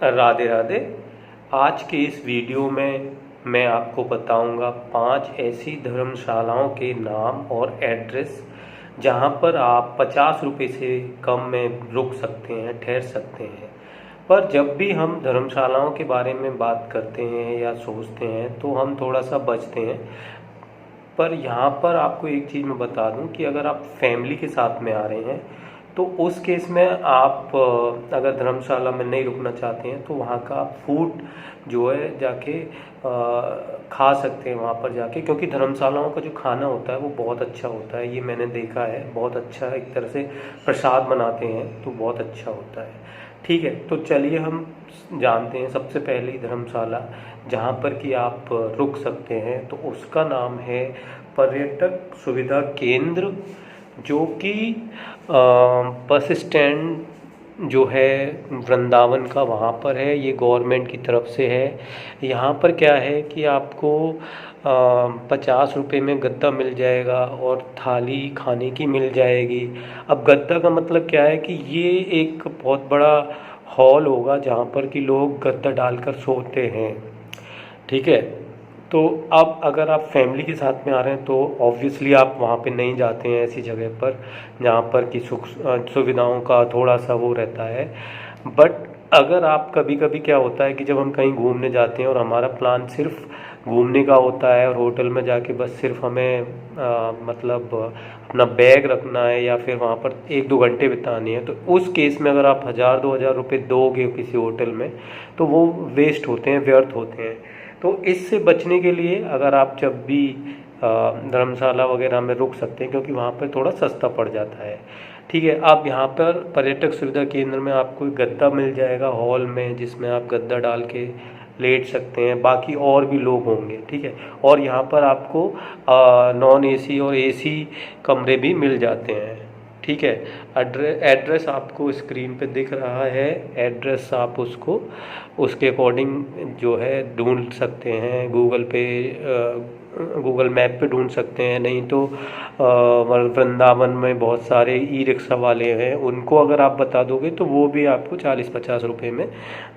राधे राधे। आज के इस वीडियो में मैं आपको बताऊंगा 5 ऐसी धर्मशालाओं के नाम और एड्रेस जहां पर आप 50 रुपये से कम में रुक सकते हैं, ठहर सकते हैं। पर जब भी हम धर्मशालाओं के बारे में बात करते हैं या सोचते हैं तो हम थोड़ा सा बचते हैं। पर यहाँ पर आपको एक चीज़ मैं बता दूं कि अगर आप फैमिली के साथ में आ रहे हैं तो उस केस में आप अगर धर्मशाला में नहीं रुकना चाहते हैं तो वहाँ का फूड जो है जाके खा सकते हैं वहाँ पर जाके, क्योंकि धर्मशालाओं का जो खाना होता है वो बहुत अच्छा होता है। ये मैंने देखा है, बहुत अच्छा, एक तरह से प्रसाद बनाते हैं तो बहुत अच्छा होता है। ठीक है, तो चलिए हम जानते हैं सबसे पहली धर्मशाला जहाँ पर कि आप रुक सकते हैं। तो उसका नाम है पर्यटक सुविधा केंद्र, जो कि बस स्टैंड जो है वृंदावन का वहाँ पर है। ये गवर्नमेंट की तरफ से है। यहाँ पर क्या है कि आपको 50 रुपये में गद्दा मिल जाएगा और थाली खाने की मिल जाएगी। अब गद्दा का मतलब क्या है कि ये एक बहुत बड़ा हॉल होगा जहाँ पर कि लोग गद्दा डालकर सोते हैं। ठीक है, तो अब अगर आप फैमिली के साथ में आ रहे हैं तो ऑब्वियसली आप वहाँ पे नहीं जाते हैं ऐसी जगह पर जहाँ पर कि सुख सुविधाओं का थोड़ा सा वो रहता है। बट अगर आप कभी कभी क्या होता है कि जब हम कहीं घूमने जाते हैं और हमारा प्लान सिर्फ घूमने का होता है और होटल में जाके बस सिर्फ हमें मतलब अपना बैग रखना है या फिर वहाँ पर 1-2 घंटे बितानी है, तो उस केस में अगर आप 1000-2000 रुपये दोगे किसी होटल में तो वो वेस्ट होते हैं, व्यर्थ होते हैं। तो इससे बचने के लिए अगर आप जब भी धर्मशाला वगैरह में रुक सकते हैं, क्योंकि वहाँ पर थोड़ा सस्ता पड़ जाता है। ठीक है, आप यहाँ पर पर्यटक सुविधा केंद्र में आपको एक गद्दा मिल जाएगा हॉल में, जिसमें आप गद्दा डाल के लेट सकते हैं, बाकी और भी लोग होंगे। ठीक है, और यहाँ पर आपको नॉन एसी और एसी कमरे भी मिल जाते हैं। ठीक है, एड्रेस आपको स्क्रीन पे दिख रहा है। एड्रेस आप उसको उसके अकॉर्डिंग जो है ढूंढ सकते हैं, गूगल मैप पे ढूंढ सकते हैं। नहीं तो वृंदावन में बहुत सारे ई रिक्शा वाले हैं, उनको अगर आप बता दोगे तो वो भी आपको 40-50 रुपये में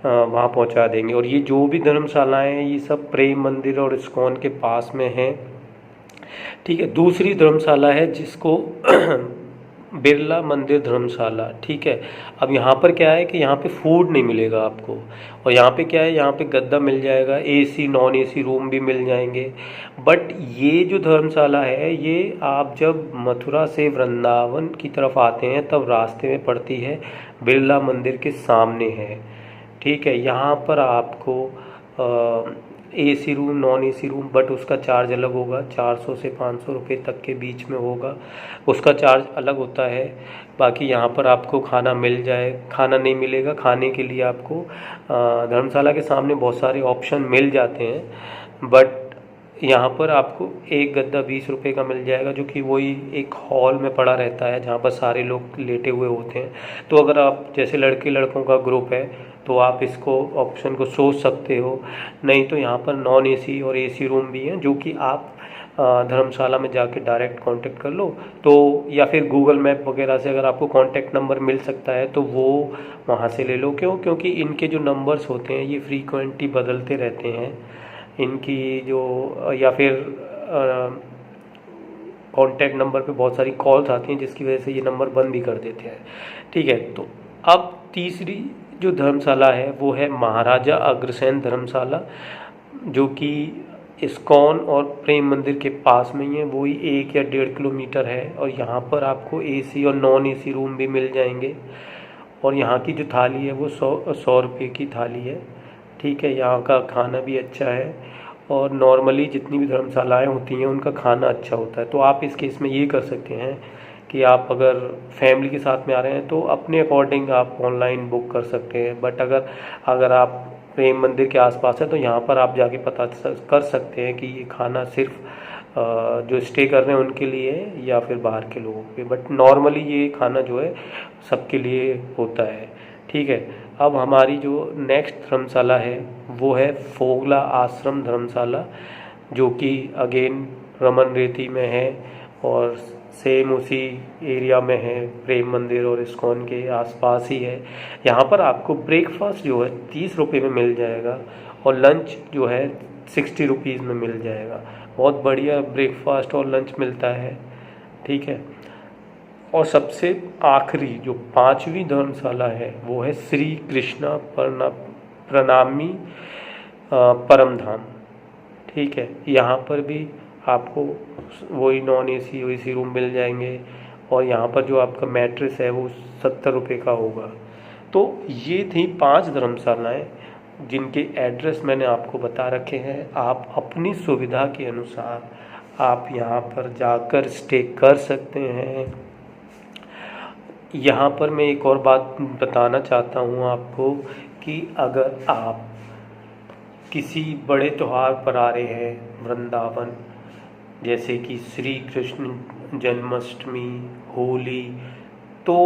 वहाँ पहुँचा देंगे। और ये जो भी धर्मशालाएँ हैं ये सब प्रेम मंदिर और इस्कॉन के पास में हैं। ठीक है, दूसरी धर्मशाला है जिसको बिरला मंदिर धर्मशाला। ठीक है, अब यहाँ पर क्या है कि यहाँ पे फूड नहीं मिलेगा आपको, और यहाँ पे क्या है, यहाँ पे गद्दा मिल जाएगा, एसी नॉन एसी रूम भी मिल जाएंगे। बट ये जो धर्मशाला है ये आप जब मथुरा से वृंदावन की तरफ आते हैं तब रास्ते में पड़ती है, बिरला मंदिर के सामने है। ठीक है, यहाँ पर आपको AC room non AC room, but उसका चार्ज अलग होगा, 400 से 500 रुपये तक के बीच में होगा, उसका चार्ज अलग होता है। बाकी यहाँ पर आपको खाना मिल जाए, खाना नहीं मिलेगा, खाने के लिए आपको धर्मशाला के सामने बहुत सारे ऑप्शन मिल जाते हैं। बट यहाँ पर आपको एक गद्दा 20 रुपये का मिल जाएगा, जो कि वही एक हॉल में पड़ा रहता है जहाँ पर सारे लोग लेटे हुए होते हैं। तो अगर आप जैसे लड़के लड़कों का ग्रुप है तो आप इसको ऑप्शन को सोच सकते हो। नहीं तो यहाँ पर नॉन एसी और एसी रूम भी हैं, जो कि आप धर्मशाला में जाके डायरेक्ट कांटेक्ट कर लो तो, या फिर गूगल मैप वगैरह से अगर आपको कांटेक्ट नंबर मिल सकता है तो वो वहाँ से ले लो। क्योंकि इनके जो नंबर्स होते हैं ये फ्रीक्वेंटली बदलते रहते हैं इनकी जो, या फिर कांटेक्ट नंबर पे बहुत सारी कॉल्स आती हैं जिसकी वजह से ये नंबर बंद भी कर देते हैं। ठीक है, तो अब तीसरी जो धर्मशाला है वो है महाराजा अग्रसेन धर्मशाला, जो कि इस्कॉन और प्रेम मंदिर के पास में ही है। वो ही 1 या 1.5 किलोमीटर है, और यहाँ पर आपको एसी और नॉन एसी रूम भी मिल जाएंगे। और यहाँ की जो थाली है वो 100 रुपये की थाली है। ठीक है, यहाँ का खाना भी अच्छा है, और नॉर्मली जितनी भी धर्मशालाएँ होती हैं उनका खाना अच्छा होता है। तो आप इस केस में ये कर सकते हैं कि आप अगर फैमिली के साथ में आ रहे हैं तो अपने अकॉर्डिंग आप ऑनलाइन बुक कर सकते हैं। बट अगर आप प्रेम मंदिर के आसपास है तो यहाँ पर आप जाके पता कर सकते हैं कि ये खाना सिर्फ जो स्टे कर रहे हैं उनके लिए है या फिर बाहर के लोगों के। बट नॉर्मली ये खाना जो है सबके लिए होता है। ठीक है, अब हमारी जो नेक्स्ट धर्मशाला है वो है फोगला आश्रम धर्मशाला, जो कि अगेन रमन रेती में है और सेम उसी एरिया में है, प्रेम मंदिर और इस्कॉन के आसपास ही है। यहाँ पर आपको ब्रेकफास्ट जो है 30 रुपये में मिल जाएगा और लंच जो है 60 रुपीज़ में मिल जाएगा। बहुत बढ़िया ब्रेकफास्ट और लंच मिलता है, ठीक है। और सबसे आखिरी जो 5वीं धर्मशाला है वो है श्री कृष्णा प्रणामी परम धाम, ठीक है। यहाँ पर भी आपको वही नॉन एसी वैसी रूम मिल जाएंगे और यहाँ पर जो आपका मैट्रेस है वो 70 रुपये का होगा। तो ये थी 5 धर्मशालाएँ जिनके एड्रेस मैंने आपको बता रखे हैं। आप अपनी सुविधा के अनुसार आप यहाँ पर जाकर स्टे कर सकते हैं। यहाँ पर मैं एक और बात बताना चाहता हूँ आपको कि अगर आप किसी बड़े त्यौहार पर आ रहे हैं वृंदावन, जैसे कि श्री कृष्ण जन्माष्टमी, होली, तो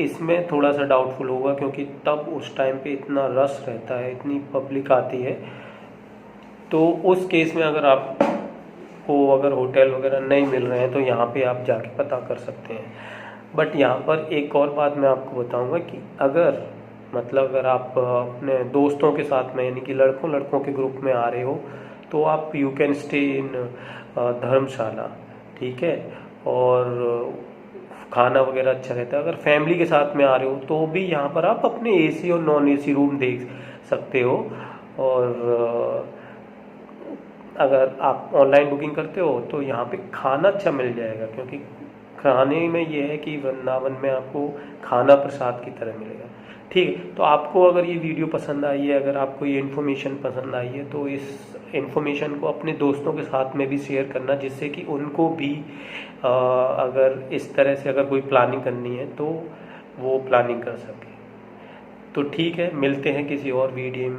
इसमें थोड़ा सा डाउटफुल होगा क्योंकि तब उस टाइम पे इतना रश रहता है, इतनी पब्लिक आती है। तो उस केस में अगर अगर होटल वगैरह नहीं मिल रहे हैं तो यहाँ पे आप जाके पता कर सकते हैं। बट यहाँ पर एक और बात मैं आपको बताऊंगा कि अगर आप अपने दोस्तों के साथ में, यानी कि लड़कों के ग्रुप में आ रहे हो, तो आप यू कैन स्टे इन धर्मशाला, ठीक है। और खाना वगैरह अच्छा रहता है। अगर फैमिली के साथ में आ रहे हो तो भी यहाँ पर आप अपने एसी और नॉन एसी रूम देख सकते हो। और अगर आप ऑनलाइन बुकिंग करते हो तो यहाँ पे खाना अच्छा मिल जाएगा, क्योंकि खाने में ये है कि वृंदावन में आपको खाना प्रसाद की तरह मिलेगा, ठीक है। तो आपको अगर ये वीडियो पसंद आई है, अगर आपको ये इन्फॉर्मेशन पसंद आई है, तो इस इन्फॉर्मेशन को अपने दोस्तों के साथ में भी शेयर करना, जिससे कि उनको भी अगर इस तरह से अगर कोई प्लानिंग करनी है तो वो प्लानिंग कर सके। तो ठीक है, मिलते हैं किसी और वीडियो